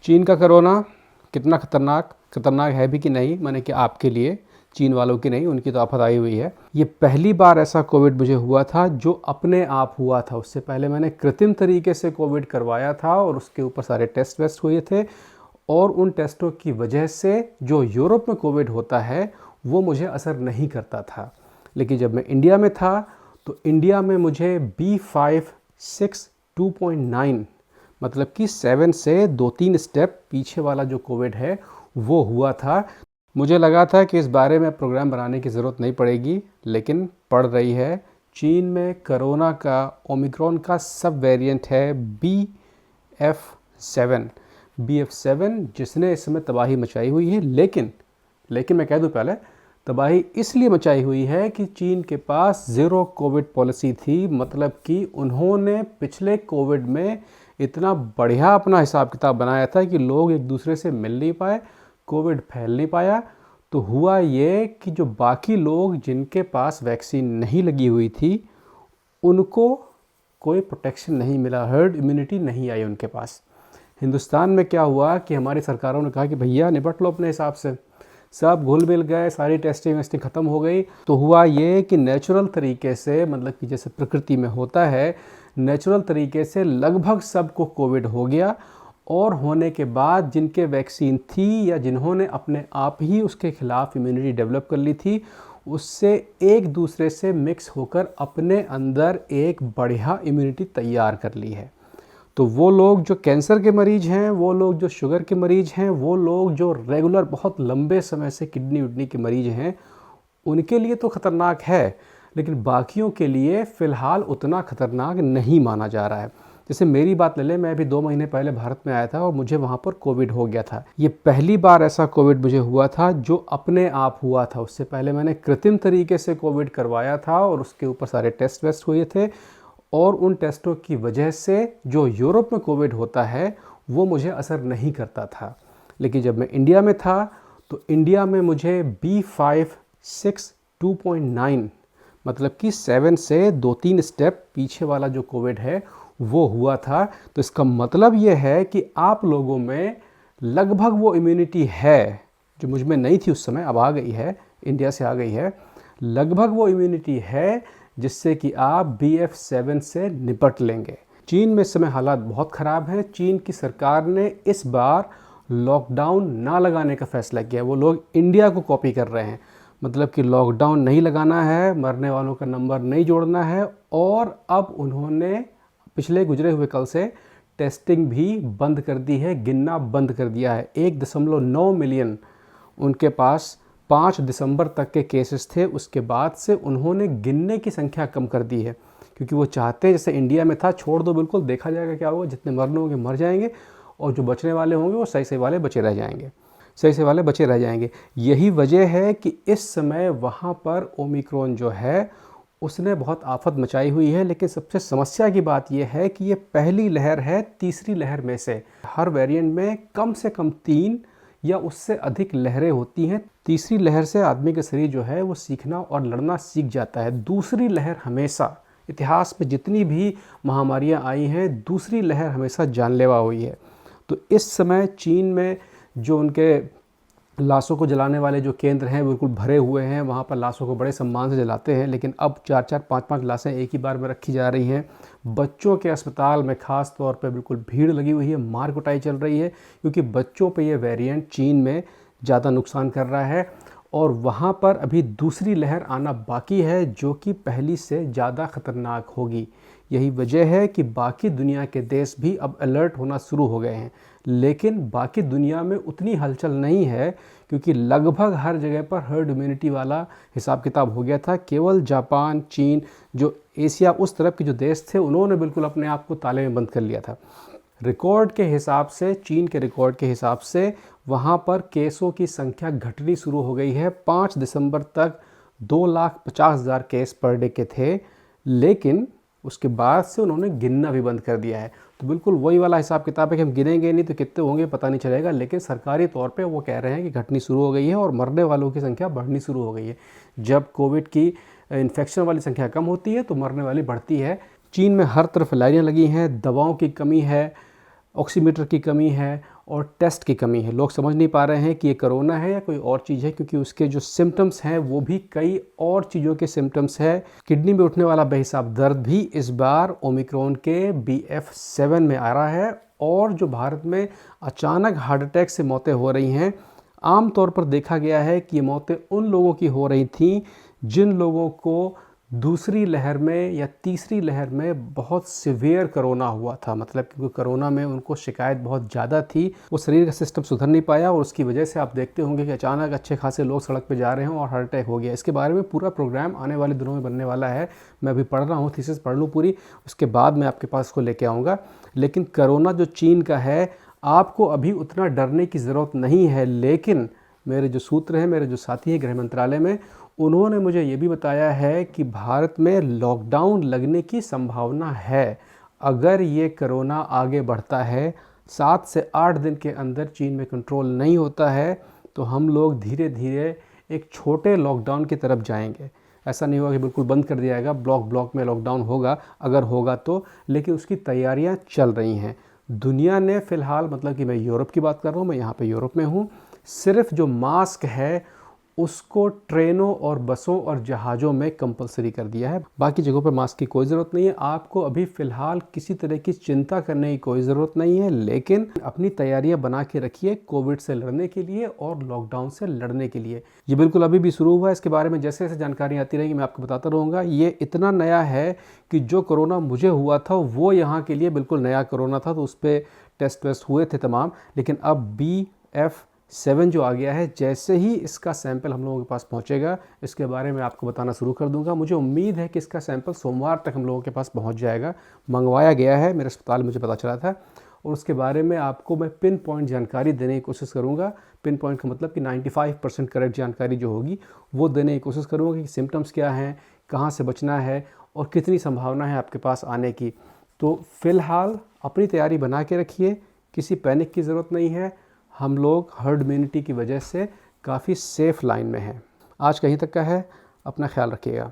चीन का कोरोना कितना खतरनाक है भी कि नहीं, माने कि आपके लिए, चीन वालों की नहीं, उनकी तो आफत आई हुई है। ये पहली बार ऐसा कोविड मुझे हुआ था जो अपने आप हुआ था। उससे पहले मैंने कृत्रिम तरीके से कोविड करवाया था और उसके ऊपर सारे टेस्ट वेस्ट हुए थे, और उन टेस्टों की वजह से जो यूरोप में कोविड होता है वो मुझे असर नहीं करता था। लेकिन जब मैं इंडिया में था तो इंडिया में मुझे B562.9 मतलब कि 7 से 2-3 स्टेप पीछे वाला जो कोविड है वो हुआ था। मुझे लगा था कि इस बारे में प्रोग्राम बनाने की ज़रूरत नहीं पड़ेगी, लेकिन पड़ रही है। चीन में कोरोना का ओमिक्रॉन का सब वेरिएंट है BF7 जिसने इस समय तबाही मचाई हुई है। लेकिन मैं कह दूं पहले, तबाही इसलिए मचाई हुई है कि चीन के पास ज़ीरो कोविड पॉलिसी थी। मतलब कि उन्होंने पिछले कोविड में इतना बढ़िया अपना हिसाब किताब बनाया था कि लोग एक दूसरे से मिल नहीं पाए, कोविड फैल नहीं पाया। तो हुआ ये कि जो बाकी लोग जिनके पास वैक्सीन नहीं लगी हुई थी उनको कोई प्रोटेक्शन नहीं मिला, हर्ड इम्यूनिटी नहीं आई उनके पास। हिंदुस्तान में क्या हुआ कि हमारी सरकारों ने कहा कि भैया निपट लो अपने हिसाब से, सब घुल मिल गए, सारी टेस्टिंग वेस्टिंग ख़त्म हो गई। तो हुआ ये कि नेचुरल तरीके से, मतलब कि जैसे प्रकृति में होता है, नेचुरल तरीके से लगभग सबको कोविड हो गया। और होने के बाद जिनके वैक्सीन थी या जिन्होंने अपने आप ही उसके खिलाफ इम्यूनिटी डेवलप कर ली थी, उससे एक दूसरे से मिक्स होकर अपने अंदर एक बढ़िया इम्यूनिटी तैयार कर ली है। तो वो लोग जो कैंसर के मरीज़ हैं, वो लोग जो शुगर के मरीज़ हैं, वो लोग जो रेगुलर बहुत लंबे समय से किडनी विडनी के मरीज़ हैं, उनके लिए तो ख़तरनाक है, लेकिन बाकियों के लिए फ़िलहाल उतना ख़तरनाक नहीं माना जा रहा है। जैसे मेरी बात ले लें, मैं अभी 2 महीने पहले भारत में आया था और मुझे वहाँ पर कोविड हो गया था। ये पहली बार ऐसा कोविड मुझे हुआ था जो अपने आप हुआ था। उससे पहले मैंने कृत्रिम तरीके से कोविड करवाया था और उसके ऊपर सारे टेस्ट वेस्ट हुए थे, और उन टेस्टों की वजह से जो यूरोप में कोविड होता है वो मुझे असर नहीं करता था। लेकिन जब मैं इंडिया में था तो इंडिया में मुझे B562.9 मतलब कि 7 से 2-3 स्टेप पीछे वाला जो कोविड है वो हुआ था। तो इसका मतलब ये है कि आप लोगों में लगभग वो इम्यूनिटी है जो मुझ में नहीं थी उस समय, अब आ गई है, इंडिया से आ गई है। लगभग वो इम्यूनिटी है जिससे कि आप BF7 से निपट लेंगे। चीन में इस समय हालात बहुत ख़राब हैं। चीन की सरकार ने इस बार लॉकडाउन ना लगाने का फ़ैसला किया है। वो लोग इंडिया को कॉपी कर रहे हैं, मतलब कि लॉकडाउन नहीं लगाना है, मरने वालों का नंबर नहीं जोड़ना है, और अब उन्होंने पिछले गुजरे हुए कल से टेस्टिंग भी बंद कर दी है, गिनना बंद कर दिया है। 1.9 मिलियन उनके पास 5 दिसंबर तक के केसेस थे, उसके बाद से उन्होंने गिनने की संख्या कम कर दी है, क्योंकि वो चाहते हैं जैसे इंडिया में था, छोड़ दो बिल्कुल, देखा जाएगा क्या होगा, जितने मरने होंगे मर जाएंगे और जो बचने वाले होंगे वो सही वाले बचे रह जाएंगे, सही वाले बचे रह जाएंगे। यही वजह है कि इस समय वहाँ पर ओमिक्रॉन जो है उसने बहुत आफत मचाई हुई है। लेकिन सबसे समस्या की बात यह है कि ये पहली लहर है तीसरी लहर में से। हर वेरिएंट में कम से कम 3 या उससे अधिक लहरें होती हैं। तीसरी लहर से आदमी का शरीर जो है वो सीखना और लड़ना सीख जाता है। दूसरी लहर हमेशा, इतिहास में जितनी भी महामारियां आई हैं, दूसरी लहर हमेशा जानलेवा हुई है। तो इस समय चीन में जो उनके लाशों को जलाने वाले जो केंद्र हैं बिल्कुल भरे हुए हैं, वहाँ पर लाशों को बड़े सम्मान से जलाते हैं, लेकिन अब 4-4, 5-5 लाशें एक ही बार में रखी जा रही हैं। बच्चों के अस्पताल में ख़ास तौर पे बिल्कुल भीड़ लगी हुई है, मार कुटाई चल रही है, क्योंकि बच्चों पे ये वेरिएंट चीन में ज़्यादा नुकसान कर रहा है। और वहाँ पर अभी दूसरी लहर आना बाकी है जो कि पहली से ज़्यादा ख़तरनाक होगी। यही वजह है कि बाकी दुनिया के देश भी अब अलर्ट होना शुरू हो गए हैं, लेकिन बाकी दुनिया में उतनी हलचल नहीं है, क्योंकि लगभग हर जगह पर हर्ड इम्यूनिटी वाला हिसाब किताब हो गया था। केवल जापान, चीन, जो एशिया उस तरफ के जो देश थे, उन्होंने बिल्कुल अपने आप को ताले में बंद कर लिया था। रिकॉर्ड के हिसाब से, चीन के रिकॉर्ड के हिसाब से वहाँ पर केसों की संख्या घटनी शुरू हो गई है। 5 दिसंबर तक 2,50,000 केस पर डे के थे, लेकिन उसके बाद से उन्होंने गिनना भी बंद कर दिया है। तो बिल्कुल वही वाला हिसाब किताब है कि हम गिनेंगे नहीं तो कितने होंगे पता नहीं चलेगा, लेकिन सरकारी तौर पे वो कह रहे हैं कि घटनी शुरू हो गई है और मरने वालों की संख्या बढ़नी शुरू हो गई है। जब कोविड की इन्फेक्शन वाली संख्या कम होती है तो मरने वाली बढ़ती है। चीन में हर तरफ लाइनें लगी हैं, दवाओं की कमी है, ऑक्सीमीटर की कमी है, और टेस्ट की कमी है। लोग समझ नहीं पा रहे हैं कि ये कोरोना है या कोई और चीज़ है, क्योंकि उसके जो सिम्टम्स हैं वो भी कई और चीज़ों के सिम्टम्स है। किडनी में उठने वाला बेहिसाब दर्द भी इस बार ओमिक्रॉन के BF7 में आ रहा है। और जो भारत में अचानक हार्ट अटैक से मौतें हो रही हैं, आम तौर पर देखा गया है कि ये मौतें उन लोगों की हो रही थीं जिन लोगों को दूसरी लहर में या तीसरी लहर में बहुत सिवियर कोरोना हुआ था। मतलब क्योंकि कोरोना में उनको शिकायत बहुत ज़्यादा थी, वो शरीर का सिस्टम सुधर नहीं पाया और उसकी वजह से आप देखते होंगे कि अचानक अच्छे खासे लोग सड़क पे जा रहे हैं और हार्ट अटैक हो गया। इसके बारे में पूरा प्रोग्राम आने वाले दिनों में बनने वाला है। मैं अभी पढ़ रहा हूँ, थीसिस पढ़ लूँ पूरी, उसके बाद मैं आपके पास उसको लेके आऊँगा। लेकिन कोरोना जो चीन का है, आपको अभी उतना डरने की ज़रूरत नहीं है। लेकिन मेरे जो सूत्र हैं, मेरे जो साथी हैं गृह मंत्रालय में, उन्होंने मुझे ये भी बताया है कि भारत में लॉकडाउन लगने की संभावना है। अगर ये कोरोना आगे बढ़ता है, 7 से 8 दिन के अंदर चीन में कंट्रोल नहीं होता है, तो हम लोग धीरे धीरे एक छोटे लॉकडाउन की तरफ जाएंगे। ऐसा नहीं होगा कि बिल्कुल बंद कर दिया जाएगा, ब्लॉक ब्लॉक में लॉकडाउन होगा, अगर होगा तो, लेकिन उसकी तैयारियां चल रही हैं। दुनिया ने फ़िलहाल, मतलब कि मैं यूरोप की बात कर रहा हूँ, मैं यहाँ पे यूरोप में हूँ, सिर्फ जो मास्क है उसको ट्रेनों और बसों और जहाज़ों में कंपलसरी कर दिया है। बाकी जगहों पर मास्क की कोई ज़रूरत नहीं है। आपको अभी फ़िलहाल किसी तरह की चिंता करने की कोई ज़रूरत नहीं है, लेकिन अपनी तैयारियां बना के रखिए कोविड से लड़ने के लिए और लॉकडाउन से लड़ने के लिए। ये बिल्कुल अभी भी शुरू हुआ है, इसके बारे में जैसे जैसे जानकारी आती रहेगी मैं आपको बताता रहूँगा। ये इतना नया है कि जो कोरोना मुझे हुआ था वो यहाँ के लिए बिल्कुल नया कोरोना था, तो उस पर टेस्ट वेस्ट हुए थे तमाम। लेकिन अब BF7 जो आ गया है, जैसे ही इसका सैंपल हम लोगों के पास पहुंचेगा, इसके बारे में आपको बताना शुरू कर दूंगा। मुझे उम्मीद है कि इसका सैंपल सोमवार तक हम लोगों के पास पहुंच जाएगा। मंगवाया गया है, मेरे अस्पताल मुझे पता चला था, और उसके बारे में आपको मैं पिन पॉइंट जानकारी देने की कोशिश करूंगा। पिन पॉइंट का मतलब कि 95% करेक्ट जानकारी जो होगी वो देने की कोशिश करूंगा कि सिम्टम्स क्या हैं, कहाँ से बचना है और कितनी संभावना है आपके पास आने की। तो फ़िलहाल अपनी तैयारी बना के रखिए, किसी पैनिक की ज़रूरत नहीं है। हम लोग हर्ड इम्यूनिटी की वजह से काफ़ी सेफ़ लाइन में हैं। आज कहीं तक का है, अपना ख्याल रखिएगा।